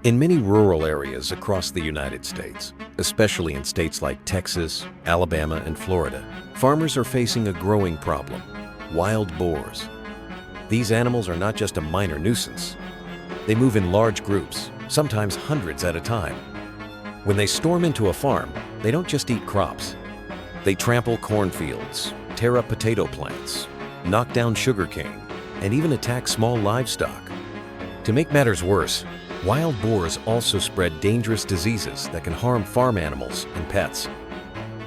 In many rural areas across the United States, especially in states like Texas, Alabama, and Florida, farmers are facing a growing problem: wild boars. These animals are not just a minor nuisance. They move in large groups, sometimes hundreds at a time. When they storm into a farm, they don't just eat crops. They trample cornfields, tear up potato plants, knock down sugarcane, and even attack small livestock. To make matters worse, wild boars also spread dangerous diseases that can harm farm animals and pets.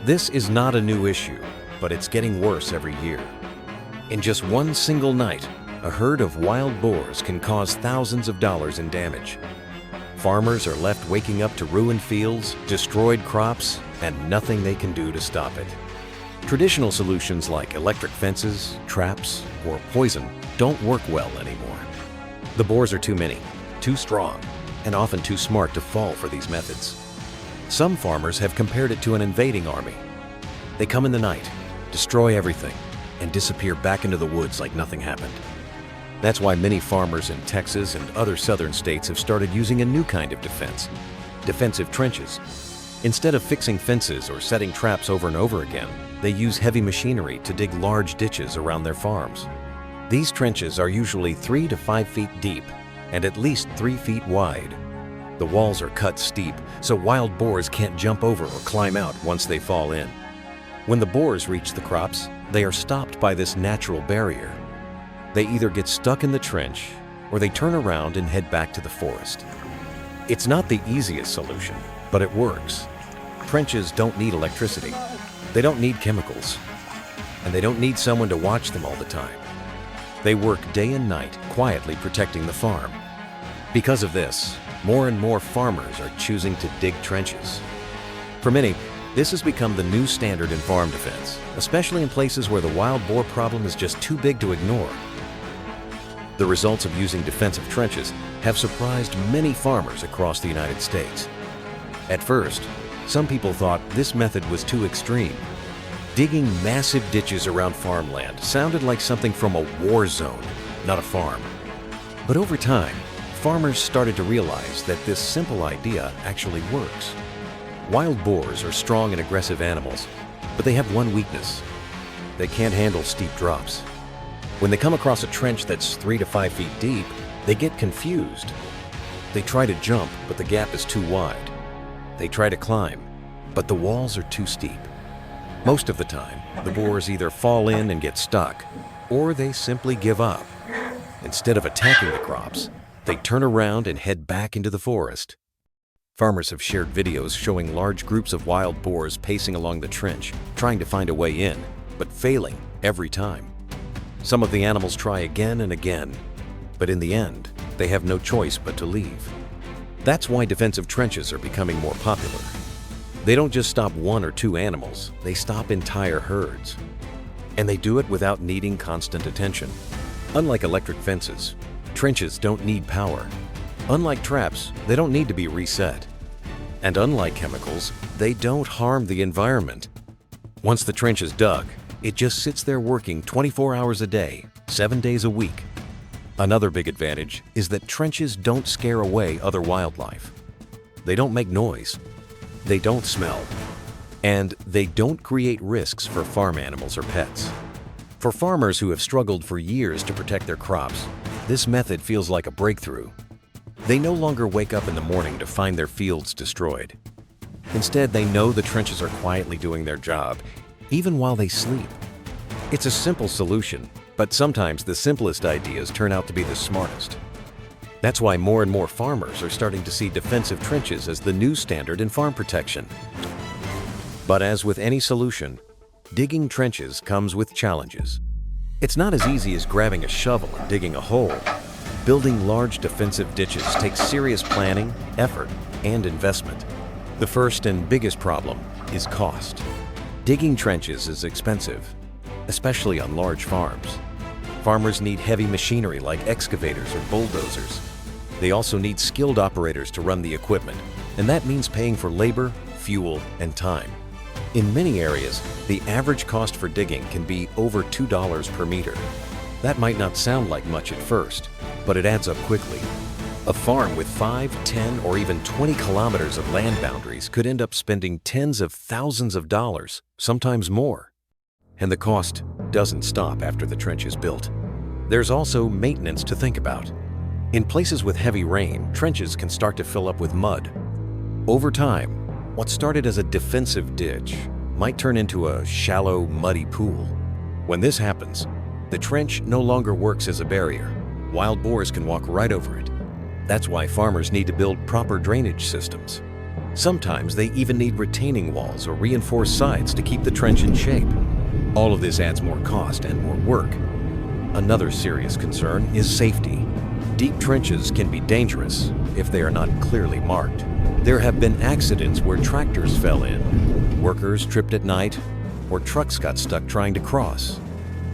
This is not a new issue, but it's getting worse every year. In just one single night, a herd of wild boars can cause thousands of dollars in damage. Farmers are left waking up to ruined fields, destroyed crops, and nothing they can do to stop it. Traditional solutions like electric fences, traps, or poison don't work well anymore. The boars are too many, too strong, and often too smart to fall for these methods. Some farmers have compared it to an invading army. They come in the night, destroy everything, and disappear back into the woods like nothing happened. That's why many farmers in Texas and other southern states have started using a new kind of defense: defensive trenches. Instead of fixing fences or setting traps over and over again, they use heavy machinery to dig large ditches around their farms. These trenches are usually 3 to 5 feet deep and at least 3 feet wide. The walls are cut steep, so wild boars can't jump over or climb out once they fall in. When the boars reach the crops, they are stopped by this natural barrier. They either get stuck in the trench or they turn around and head back to the forest. It's not the easiest solution, but it works. Trenches don't need electricity. They don't need chemicals. And they don't need someone to watch them all the time. They work day and night, quietly protecting the farm. Because of this, more and more farmers are choosing to dig trenches. For many, this has become the new standard in farm defense, especially in places where the wild boar problem is just too big to ignore. The results of using defensive trenches have surprised many farmers across the United States. At first, some people thought this method was too extreme. Digging massive ditches around farmland sounded like something from a war zone, not a farm. But over time, farmers started to realize that this simple idea actually works. Wild boars are strong and aggressive animals, but they have one weakness: they can't handle steep drops. When they come across a trench that's 3 to 5 feet deep, they get confused. They try to jump, but the gap is too wide. They try to climb, but the walls are too steep. Most of the time, the boars either fall in and get stuck, or they simply give up. Instead of attacking the crops, they turn around and head back into the forest. Farmers have shared videos showing large groups of wild boars pacing along the trench, trying to find a way in, but failing every time. Some of the animals try again and again, but in the end, they have no choice but to leave. That's why defensive trenches are becoming more popular. They don't just stop 1 or 2 animals, they stop entire herds. And they do it without needing constant attention. Unlike electric fences, trenches don't need power. Unlike traps, they don't need to be reset. And unlike chemicals, they don't harm the environment. Once the trench is dug, it just sits there working 24 hours a day, 7 days a week. Another big advantage is that trenches don't scare away other wildlife. They don't make noise. They don't smell. And they don't create risks for farm animals or pets. For farmers who have struggled for years to protect their crops, this method feels like a breakthrough. They no longer wake up in the morning to find their fields destroyed. Instead, they know the trenches are quietly doing their job, even while they sleep. It's a simple solution, but sometimes the simplest ideas turn out to be the smartest. That's why more and more farmers are starting to see defensive trenches as the new standard in farm protection. But as with any solution, digging trenches comes with challenges. It's not as easy as grabbing a shovel and digging a hole. Building large defensive ditches takes serious planning, effort, and investment. The first and biggest problem is cost. Digging trenches is expensive, especially on large farms. Farmers need heavy machinery like excavators or bulldozers. They also need skilled operators to run the equipment, and that means paying for labor, fuel, and time. In many areas, the average cost for digging can be over $2 per meter. That might not sound like much at first, but it adds up quickly. A farm with 5, 10, or even 20 kilometers of land boundaries could end up spending tens of thousands of dollars, sometimes more. And the cost doesn't stop after the trench is built. There's also maintenance to think about. In places with heavy rain, trenches can start to fill up with mud. Over time, what started as a defensive ditch might turn into a shallow, muddy pool. When this happens, the trench no longer works as a barrier. Wild boars can walk right over it. That's why farmers need to build proper drainage systems. Sometimes they even need retaining walls or reinforced sides to keep the trench in shape. All of this adds more cost and more work. Another serious concern is safety. Deep trenches can be dangerous if they are not clearly marked. There have been accidents where tractors fell in, workers tripped at night, or trucks got stuck trying to cross.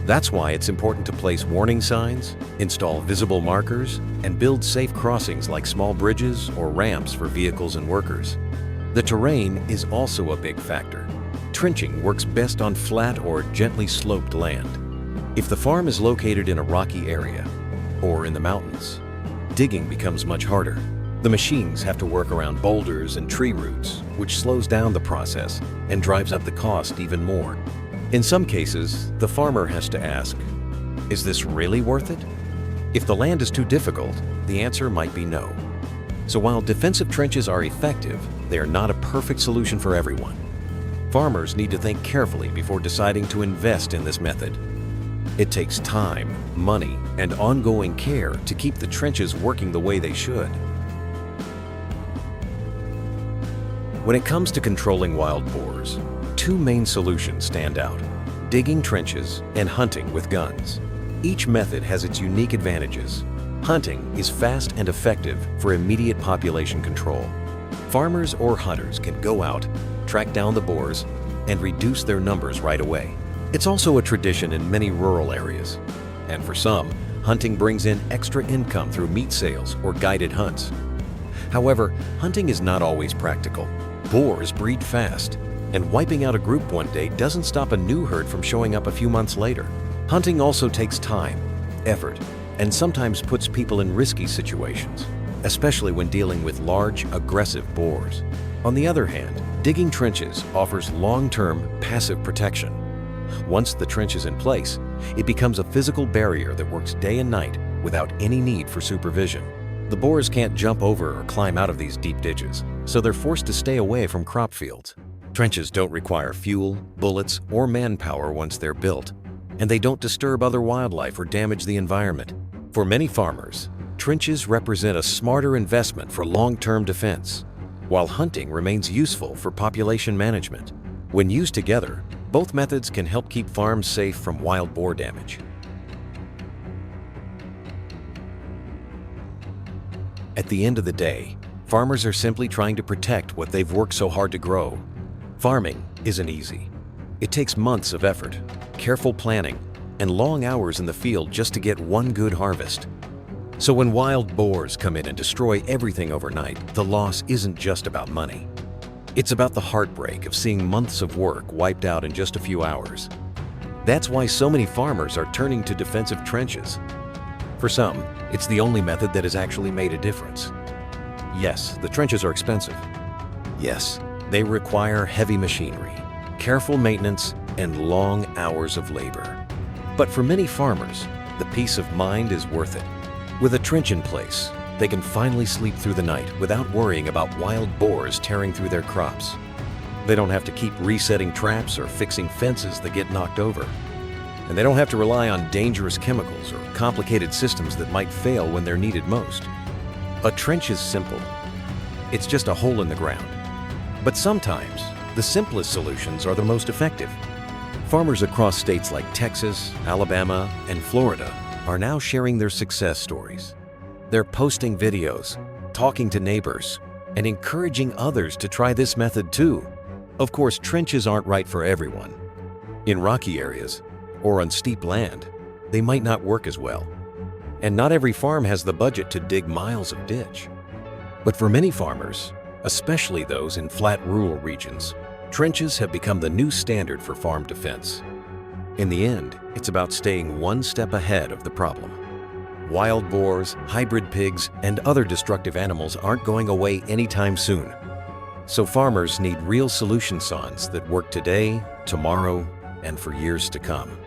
That's why it's important to place warning signs, install visible markers, and build safe crossings like small bridges or ramps for vehicles and workers. The terrain is also a big factor. Trenching works best on flat or gently sloped land. If the farm is located in a rocky area or in the mountains, digging becomes much harder. The machines have to work around boulders and tree roots, which slows down the process and drives up the cost even more. In some cases, the farmer has to ask, is this really worth it? If the land is too difficult, the answer might be no. So while defensive trenches are effective, they are not a perfect solution for everyone. Farmers need to think carefully before deciding to invest in this method. It takes time, money, and ongoing care to keep the trenches working the way they should. When it comes to controlling wild boars, two main solutions stand out: digging trenches and hunting with guns. Each method has its unique advantages. Hunting is fast and effective for immediate population control. Farmers or hunters can go out, track down the boars, and reduce their numbers right away. It's also a tradition in many rural areas. And for some, hunting brings in extra income through meat sales or guided hunts. However, hunting is not always practical. Boars breed fast, and wiping out a group one day doesn't stop a new herd from showing up a few months later. Hunting also takes time, effort, and sometimes puts people in risky situations, especially when dealing with large, aggressive boars. On the other hand, digging trenches offers long-term, passive protection. Once the trench is in place, it becomes a physical barrier that works day and night without any need for supervision. The boars can't jump over or climb out of these deep ditches, so they're forced to stay away from crop fields. Trenches don't require fuel, bullets, or manpower once they're built, and they don't disturb other wildlife or damage the environment. For many farmers, trenches represent a smarter investment for long-term defense, while hunting remains useful for population management. When used together, both methods can help keep farms safe from wild boar damage. At the end of the day, farmers are simply trying to protect what they've worked so hard to grow. Farming isn't easy. It takes months of effort, careful planning, and long hours in the field just to get one good harvest. So when wild boars come in and destroy everything overnight, the loss isn't just about money. It's about the heartbreak of seeing months of work wiped out in just a few hours. That's why so many farmers are turning to defensive trenches. For some, it's the only method that has actually made a difference. Yes, the trenches are expensive. Yes, they require heavy machinery, careful maintenance, and long hours of labor. But for many farmers, the peace of mind is worth it. With a trench in place, they can finally sleep through the night without worrying about wild boars tearing through their crops. They don't have to keep resetting traps or fixing fences that get knocked over. And they don't have to rely on dangerous chemicals or complicated systems that might fail when they're needed most. A trench is simple. It's just a hole in the ground. But sometimes, the simplest solutions are the most effective. Farmers across states like Texas, Alabama, and Florida are now sharing their success stories. They're posting videos, talking to neighbors, and encouraging others to try this method too. Of course, trenches aren't right for everyone. In rocky areas, or on steep land, they might not work as well. And not every farm has the budget to dig miles of ditch. But for many farmers, especially those in flat rural regions, trenches have become the new standard for farm defense. In the end, it's about staying one step ahead of the problem. Wild boars, hybrid pigs, and other destructive animals aren't going away anytime soon. So farmers need real solution signs that work today, tomorrow, and for years to come.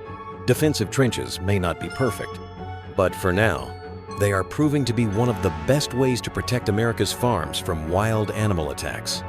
Defensive trenches may not be perfect, but for now, they are proving to be one of the best ways to protect America's farms from wild animal attacks.